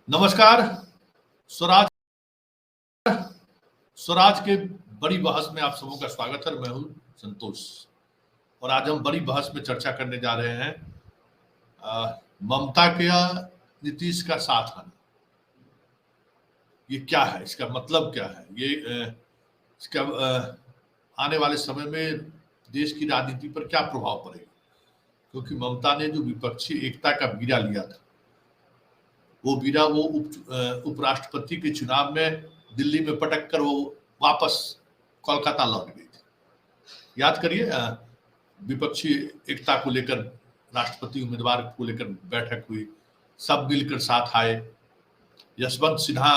नमस्कार। स्वराज स्वराज के बड़ी बहस में आप सबों का स्वागत है। मैं हूं संतोष और आज हम बड़ी बहस में चर्चा करने जा रहे हैं ममता के नीतीश का साथ आना। ये क्या है, इसका मतलब क्या है, ये इसका आने वाले समय में देश की राजनीति पर क्या प्रभाव पड़ेगा। क्योंकि ममता ने जो विपक्षी एकता का बीड़ा लिया था, वो बीड़ा वो उपराष्ट्रपति के चुनाव में दिल्ली में पटक कर वो वापस कोलकाता लौट गई थी। याद करिए, विपक्षी एकता को लेकर, राष्ट्रपति उम्मीदवार को लेकर बैठक हुई, सब मिलकर साथ आए। यशवंत सिन्हा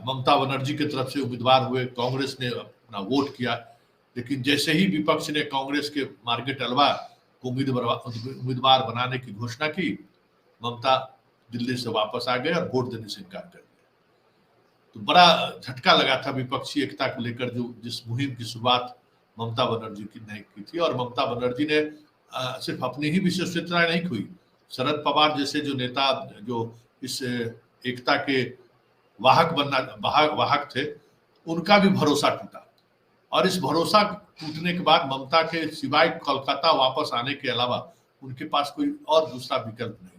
ममता बनर्जी की तरफ से उम्मीदवार हुए, कांग्रेस ने अपना वोट किया, लेकिन जैसे ही विपक्ष ने कांग्रेस के मार्केट अलवा को उम्मीदवार बनाने की घोषणा की, ममता दिल्ली से वापस आ गए और वोट देने से इनकार कर दिया। तो बड़ा झटका लगा था विपक्षी एकता को लेकर, जो जिस मुहिम की शुरुआत ममता बनर्जी ने की थी। और ममता बनर्जी ने सिर्फ अपनी ही विशेषता नहीं खोई, शरद पवार जैसे जो नेता, जो इस एकता के वाहक थे, उनका भी भरोसा टूटा। और इस भरोसा टूटने के बाद ममता के सिवाय कोलकाता वापस आने के अलावा उनके पास कोई और दूसरा विकल्प नहीं था।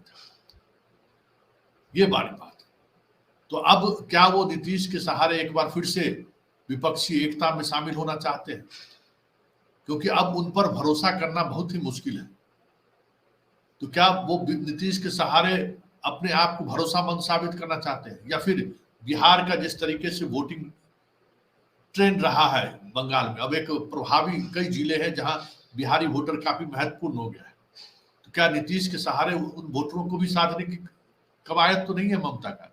ये बड़ी बात। तो अब क्या वो नीतीश के सहारे एक बार फिर से विपक्षी एकता में शामिल होना चाहते हैं? क्योंकि अब उन पर भरोसा करना बहुत ही मुश्किल है। तो क्या वो नीतीश के सहारे अपने आप को भरोसामंद साबित करना चाहते हैं, या फिर बिहार का जिस तरीके से वोटिंग ट्रेंड रहा है बंगाल में, अब एक प्रभावी कई जिले हैं जहां बिहारी वोटर काफी महत्वपूर्ण हो गया है, तो क्या नीतीश के सहारे उन वोटरों को भी साधने की कवायद तो नहीं है ममता का?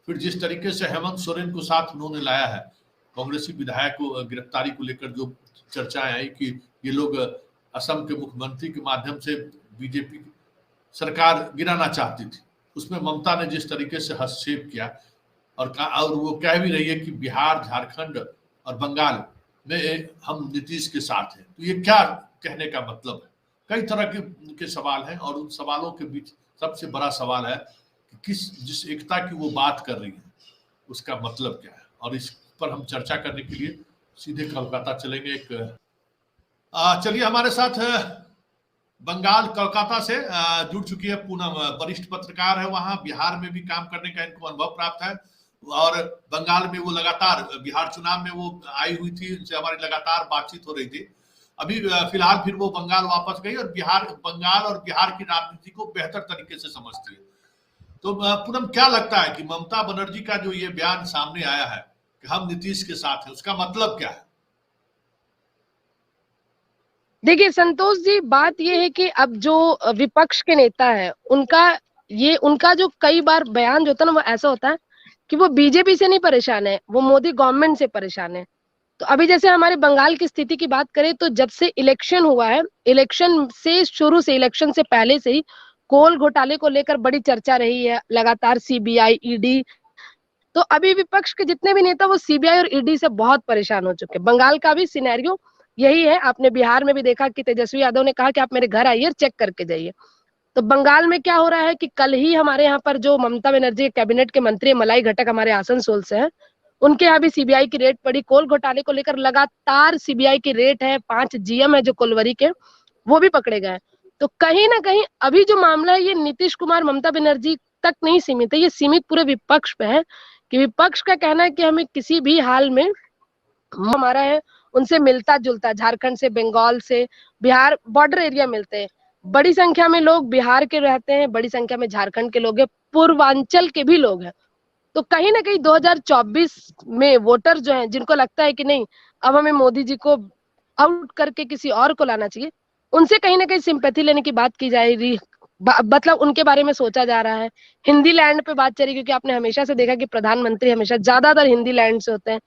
फिर जिस तरीके से हेमंत सोरेन को साथ उन्होंने लाया है, कांग्रेसी विधायक को गिरफ्तारी को लेकर जो चर्चाएं आई कि ये लोग असम के मुख्यमंत्री के माध्यम से बीजेपी सरकार गिराना चाहती थी, उसमें ममता ने जिस तरीके से हस्तक्षेप किया, और वो कह भी रही है कि बिहार, झारखंड और बंगाल में हम नीतीश के साथ हैं। तो ये क्या कहने का मतलब है? कई तरह के सवाल हैं, और उन सवालों के बीच सबसे बड़ा सवाल है कि जिस एकता की वो बात कर रही है उसका मतलब क्या है। और इस पर हम चर्चा करने के लिए सीधे कोलकाता चलेंगे। चलिए, हमारे साथ बंगाल कोलकाता से जुड़ चुकी है पूनम, वरिष्ठ पत्रकार है, वहां बिहार में भी काम करने का इनको अनुभव प्राप्त है, और बंगाल में वो लगातार बिहार चुनाव में वो आई हुई थी, उनसे हमारी लगातार बातचीत हो रही थी। अभी फिलहाल फिर वो बंगाल वापस गई और बंगाल और बिहार की राजनीति को बेहतर तरीके से समझती है। तो पूनम, क्या लगता है कि ममता बनर्जी का जो ये बयान सामने आया है कि हम नीतीश के साथ हैं, उसका मतलब क्या है? देखिए संतोष जी, बात ये है कि अब जो विपक्ष के नेता है, उनका जो कई बार बयान जो होता है ना, वो ऐसा होता है कि वो बीजेपी से नहीं परेशान है, वो मोदी गवर्नमेंट से परेशान है। तो अभी जैसे हमारे बंगाल की स्थिति की बात करें, तो जब से इलेक्शन हुआ है, इलेक्शन से पहले से ही कोल घोटाले को लेकर बड़ी चर्चा रही है, लगातार सीबीआई, ईडी। तो अभी विपक्ष के जितने भी नेता वो सीबीआई और ईडी से बहुत परेशान हो चुके हैं। बंगाल का भी सिनेरियो यही है। आपने बिहार में भी देखा कि तेजस्वी यादव ने कहा कि आप मेरे घर आइए, चेक करके जाइए। तो बंगाल में क्या हो रहा है कि कल ही हमारे यहाँ पर जो ममता बनर्जी कैबिनेट के मंत्री मलाई घटक हमारे आसनसोल से हैं, उनके यहाँ भी सीबीआई की रेड पड़ी। कोल घोटाले को लेकर लगातार सीबीआई की रेड है, 5 जीएम है जो कोलवरी के, वो भी पकड़े गए। तो कहीं ना कहीं अभी जो मामला है, ये नीतीश कुमार, ममता बनर्जी तक नहीं सीमित है, ये सीमित पूरे विपक्ष पे है। कि विपक्ष का कहना है कि हमें किसी भी हाल में हमारा है उनसे मिलता जुलता, झारखंड से, बंगाल से, बिहार बॉर्डर एरिया मिलते हैं। बड़ी संख्या में लोग बिहार के रहते हैं, बड़ी संख्या में झारखंड के लोग हैं, पूर्वांचल के भी लोग हैं। तो कहीं ना कहीं 2024 में वोटर जो हैं, जिनको लगता है कि नहीं अब हमें मोदी जी को आउट करके किसी और को लाना चाहिए, उनसे कहीं ना कहीं सिंपैथी लेने की बात की जा रही, मतलब उनके बारे में सोचा जा रहा है। हिंदी लैंड पे बात चली, क्योंकि आपने हमेशा से देखा कि प्रधानमंत्री हमेशा ज्यादातर हिंदी लैंड से होते हैं।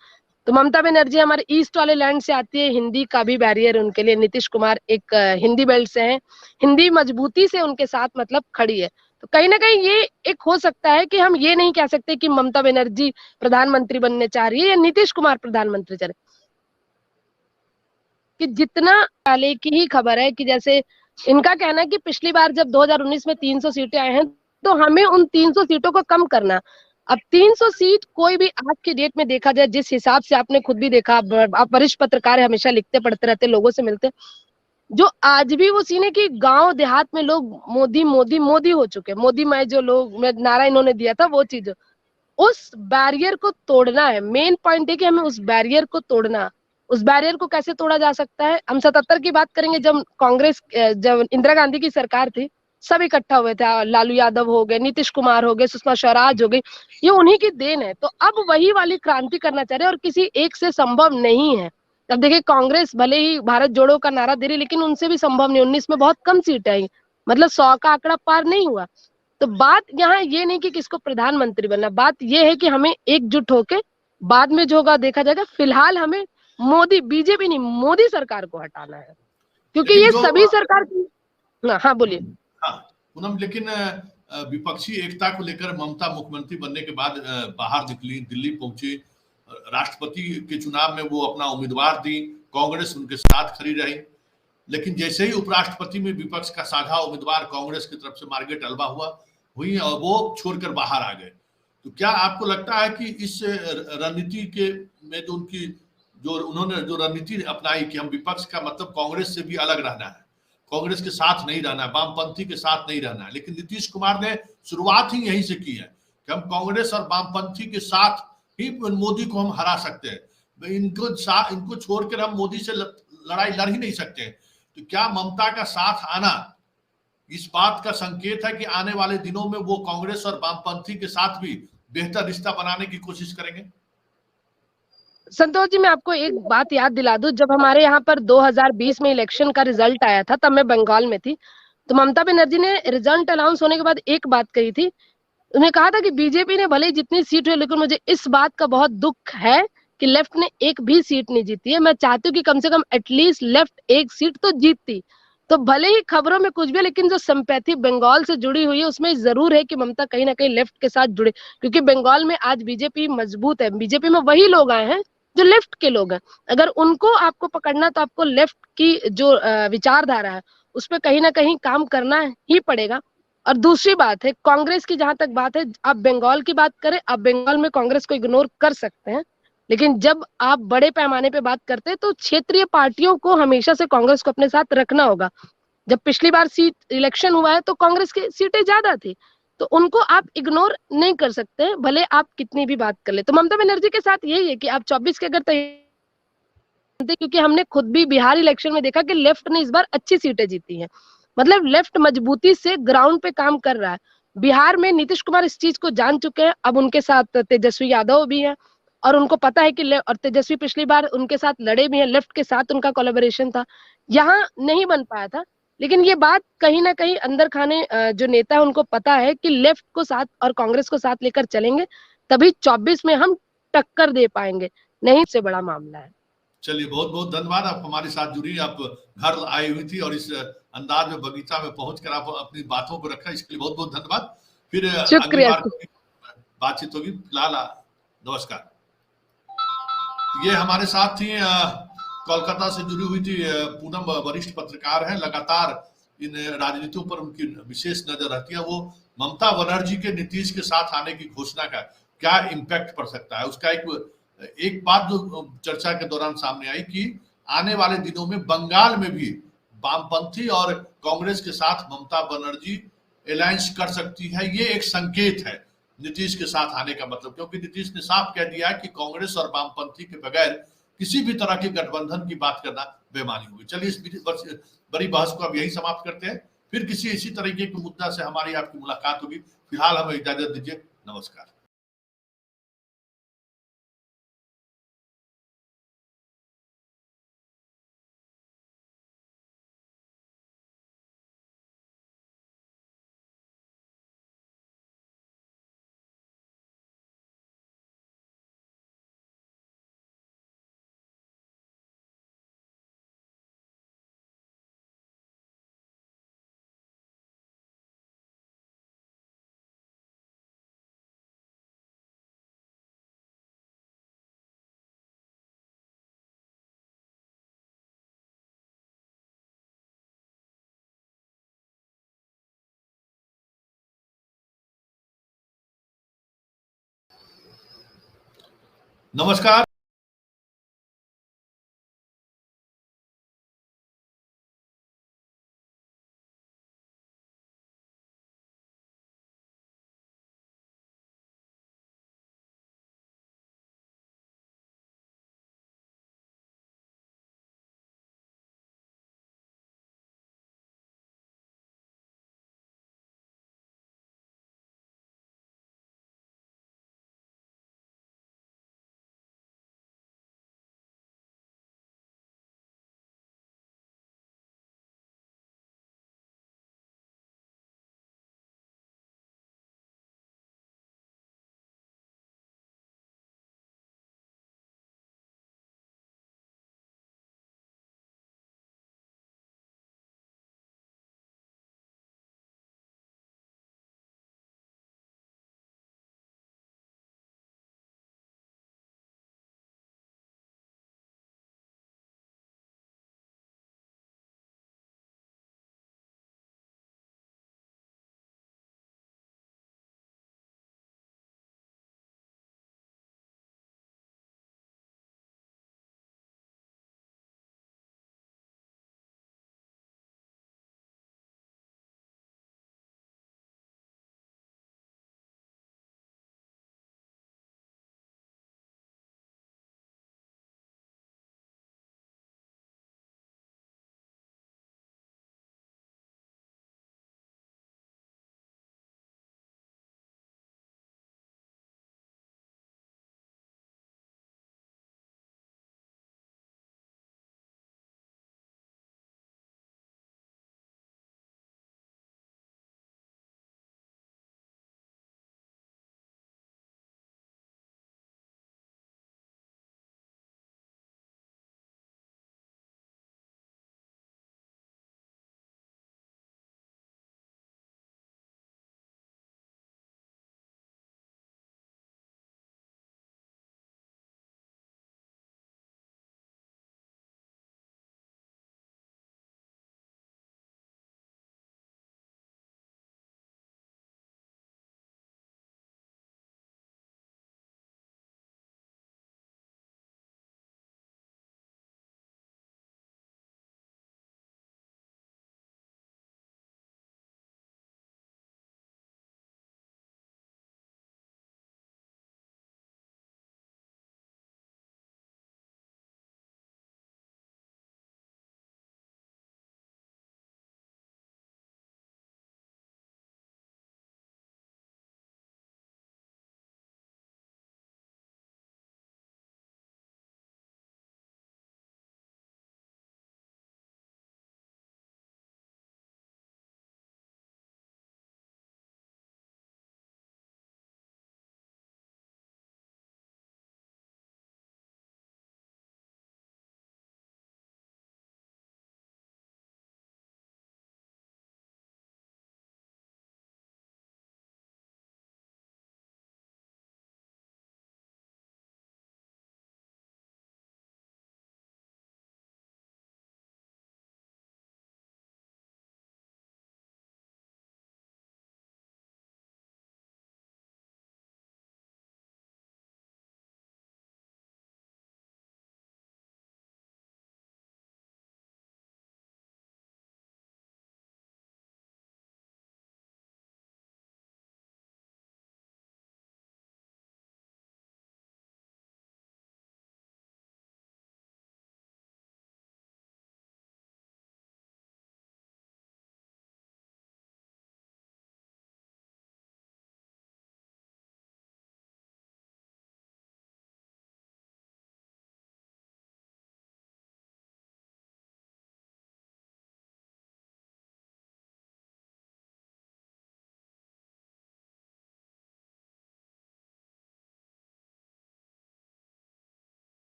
तो ममता बनर्जी हमारे ईस्ट वाले लैंड से आती है, हिंदी का भी बैरियर उनके लिए। नीतीश कुमार एक हिंदी बेल्ट से है, हिंदी मजबूती से उनके साथ मतलब खड़ी है। तो कहीं ना कहीं ये एक हो सकता है कि हम ये नहीं कह सकते कि ममता बनर्जी प्रधानमंत्री बनने चाह रही है या नीतीश कुमार प्रधानमंत्री चाह रहे, कि जितना पहले की ही खबर है कि जैसे इनका कहना है कि पिछली बार जब 2019 में 300 सीटें आए हैं, तो हमें उन 300 सीटों को कम करना। अब 300 सीट कोई भी आज की डेट में देखा जाए, जिस हिसाब से आपने खुद भी देखा, आप वरिष्ठ पत्रकार है, हमेशा लिखते पढ़ते रहते, लोगों से मिलते, जो आज भी वो सीन है कि गांव देहात में लोग मोदी मोदी मोदी हो चुके हैं। मोदी मैं जो लोग मैं नारा इन्होंने दिया था वो चीज, उस बैरियर को तोड़ना है। मेन पॉइंट है कि हमें उस बैरियर को तोड़ना। उस बैरियर को कैसे तोड़ा जा सकता है? हम 77 की बात करेंगे, जब कांग्रेस, जब इंदिरा गांधी की सरकार थी, सब इकट्ठा हुए थे। लालू यादव हो गए, नीतीश कुमार हो गए, सुषमा स्वराज हो गई, ये उन्हीं की देन है। तो अब वही वाली क्रांति करना चाह रहे हैं और किसी एक से संभव नहीं है। अब देखिए, कांग्रेस भले ही भारत जोड़ो का नारा दे रही, लेकिन उनसे भी संभव नहीं। 19 में बहुत कम सीट आई, मतलब 100 का आंकड़ा पार नहीं हुआ। तो बात यहाँ ये नहीं कि किसको प्रधानमंत्री बनना, बात ये है कि हमें एकजुट होके बाद में जो होगा देखा जाएगा। फिलहाल हमें मोदी, बीजेपी नहीं, मोदी सरकार को हटाना है, क्योंकि लेकिन ये जो सभी सरकार की। हाँ बोलिए। हाँ पूनम, लेकिन विपक्षी एकता को लेकर ममता मुख्यमंत्री बनने के बाद बाहर निकली, दिल्ली पहुंची, राष्ट्रपति के चुनाव में वो अपना उम्मीदवार दी, कांग्रेस उनके साथ खड़ी रही। लेकिन जैसे ही उपराष्ट्रपति में विपक्ष का साझा उम्मीदवार कांग्रेस की तरफ से मार्गरेट अलवा हुई और वो छोड़कर बाहर आ गए। तो क्या आपको लगता है कि इस रणनीति के में जो उनकी जो उन्होंने जो रणनीति अपनाई कि हम विपक्ष का मतलब कांग्रेस से भी अलग रहना है, कांग्रेस के साथ नहीं रहना है, वामपंथी के साथ नहीं रहना है, लेकिन नीतीश कुमार ने शुरुआत ही यहीं से की है कि हम कांग्रेस और वामपंथी के साथ ही मोदी को हम हरा सकते हैं, इनको छोड़कर हम मोदी से लड़ाई लड़ ही नहीं सकते। तो क्या ममता का साथ आना इस बात का संकेत है कि आने वाले दिनों में वो कांग्रेस और वामपंथी के साथ भी बेहतर रिश्ता बनाने की कोशिश करेंगे? संतोष जी, मैं आपको एक बात याद दिला दूं, जब हमारे यहाँ पर 2020 में इलेक्शन का रिजल्ट आया था, तब मैं बंगाल में थी। तो ममता बनर्जी ने रिजल्ट अनाउंस होने के बाद एक बात कही थी। उन्हें कहा था कि बीजेपी ने भले ही जितनी सीट हुई, लेकिन मुझे इस बात का बहुत दुख है कि लेफ्ट ने एक भी सीट नहीं जीती है। मैं चाहती हूँ कि कम से कम एटलीस्ट लेफ्ट एक सीट तो जीतती। तो भले ही खबरों में कुछ भी है, लेकिन जो सिंपैथी बंगाल से जुड़ी हुई है, उसमें जरूर है कि ममता कहीं ना कहीं लेफ्ट के साथ जुड़े, क्योंकि बंगाल में आज बीजेपी मजबूत है। बीजेपी में वही लोग आए हैं जो लेफ्ट के लोग हैं। अगर उनको आपको पकड़ना, तो आपको लेफ्ट की जो विचारधारा है, उस पर कहीं ना कहीं काम करना ही पड़ेगा। और दूसरी बात है, कांग्रेस की जहां तक बात है, आप बंगाल की बात करें, आप बंगाल में कांग्रेस को इग्नोर कर सकते हैं, लेकिन जब आप बड़े पैमाने पे बात करते हैं, तो क्षेत्रीय पार्टियों को हमेशा से कांग्रेस को अपने साथ रखना होगा। जब पिछली बार सीट इलेक्शन हुआ है, तो कांग्रेस की सीटें ज्यादा थी, तो उनको आप इग्नोर नहीं कर सकते, भले आप कितनी भी बात कर ले। तो ममता बनर्जी के साथ यही है कि आप 24 के अगर क्योंकि हमने खुद भी बिहार इलेक्शन में देखा कि लेफ्ट ने इस बार अच्छी सीटें जीती हैं। मतलब लेफ्ट मजबूती से ग्राउंड पे काम कर रहा है। बिहार में नीतीश कुमार इस चीज को जान चुके हैं। अब उनके साथ तेजस्वी यादव भी है, और उनको पता है कि और तेजस्वी पिछली बार उनके साथ लड़े भी हैं, लेफ्ट के साथ उनका कोलैबोरेशन था। यहाँ नहीं बन पाया था, लेकिन ये बात कहीं ना कहीं अंदर खाने जो नेता है उनको पता है कि लेफ्ट को साथ और कांग्रेस को साथ लेकर चलेंगे, तभी 24 में हम टक्कर दे पाएंगे। नहीं, इससे बड़ा मामला है। चलिए, बहुत बहुत धन्यवाद, आप हमारे साथ जुड़ी, आप घर आई हुई थी और इस अंदाज में बगीचा में पहुंचकर आप अपनी बातों को रखा, इसके लिए बहुत बहुत धन्यवाद। फिर अगली शुक्रिया। बार बातचीत होगी। फिलहाल नमस्कार। ये हमारे साथ थी कोलकाता से जुड़ी हुई थी पूनम, वरिष्ठ पत्रकार हैं, लगातार इन राजनीतियों पर उनकी विशेष नजर रहती है। वो ममता बनर्जी के नीतीश के साथ आने की घोषणा का क्या इम्पैक्ट पड़ सकता है, उसका एक बात जो चर्चा के दौरान सामने आई कि आने वाले दिनों में बंगाल में भी वामपंथी और कांग्रेस के साथ ममता बनर्जी अलायंस कर सकती है। ये एक संकेत है नीतीश के साथ आने का, मतलब क्योंकि नीतीश ने साफ कह दिया है कि कांग्रेस और वामपंथी के बगैर किसी भी तरह के गठबंधन की बात करना बेमानी होगी। चलिए, इस बड़ी बहस को अब यही समाप्त करते हैं, फिर किसी इसी तरीके के मुद्दा से हमारी आपकी मुलाकात होगी। फिलहाल हमें इजाजत दीजिए। नमस्कार। नमस्कार।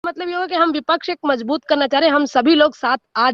मतलब ये होगा कि हम विपक्ष एक मजबूत करना चाह रहे हैं, हम सभी लोग साथ आ जा